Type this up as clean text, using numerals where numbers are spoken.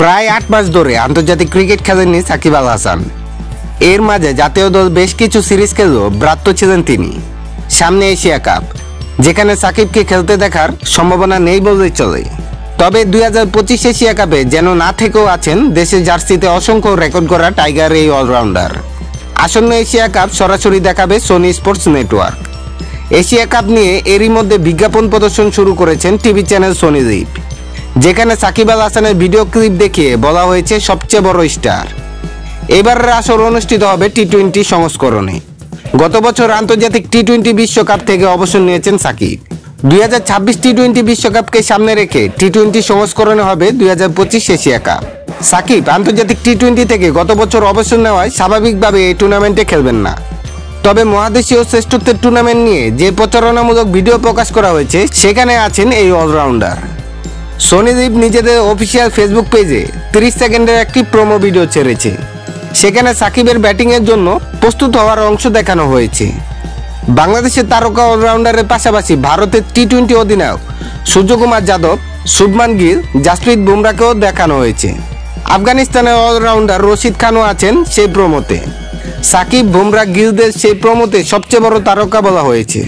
প্রায় ৮ মাস ধরে আন্তর্জাতিক ক্রিকেট খেলেননি সাকিব আল হাসান। এর মাঝে জাতীয় দল বেশ কিছু সিরিজ খেলেও ব্যর্থ ছিলেন তিনি। সামনে এশিয়া কাপ, যেখানে সাকিবকে খেলতে দেখার সম্ভাবনা নেই বললেই চলে। তবে 2025 এশিয়া কাপে যেন না থেকেও আছেন দেশের জার্সিতে অসংখ্য রেকর্ড করা টাইগার এই অলরাউন্ডার। আসন্ন এশিয়া কাপ সরাসরি দেখাবে Sony sports network. Asia cup নিয়ে এরই মধ্যে বিজ্ঞাপন প্রদর্শন শুরু করেছেন টিভি চ্যানেল সোনি লিভ, যেখানে সাকিব আল হাসানের ভিডিও ক্লিপ দেখিয়ে বলা হয়েছে সবচেয়ে বড় স্টার। এবারের আসর অনুষ্ঠিত হবে টি-20 সংস্করণে। গত বছর আন্তর্জাতিক টি-20 বিশ্বকাপ থেকে অবসর নিয়েছেন সাকিব। 2026 টি-20 বিশ্বকাপকে সামনে রেখে টি-20 সংস্করণে হবে 2025 এশিয়া কাপ। সাকিব আন্তর্জাতিক টি-20 থেকে গত বছর অবসর নেওয়ায় স্বাভাবিকভাবে এই টুর্নামেন্টে খেলবেন না। তবে মহাদেশীয় শ্রেষ্ঠত্বের টুর্নামেন্ট নিয়ে যে প্রচারণামূলক ভিডিও প্রকাশ করা হয়েছে সেখানে আছেন এই অলরাউন্ডার। সোনি লিভ নিজেদের অফিসিয়াল ফেসবুক পেজে 30 সেকেন্ডের একটি প্রোমো ভিডিও ছেড়েছে। সেখানে সাকিবের ব্যাটিংয়ের জন্য প্রস্তুত হওয়ার অংশ দেখানো হয়েছে। বাংলাদেশের তারকা অলরাউন্ডারের পাশাপাশি ভারতের টি-20 অধিনায়ক সূর্যকুমার যাদব, শুভমান গিল, জাসপ্রীত বুমরাকেও দেখানো হয়েছে। আফগানিস্তানের অলরাউন্ডার রশিদ খানও আছেন সেই প্রোমোতে। সাকিব, বুমরা, গিলদের সেই প্রোমোতে সবচেয়ে বড় তারকা বলা হয়েছে।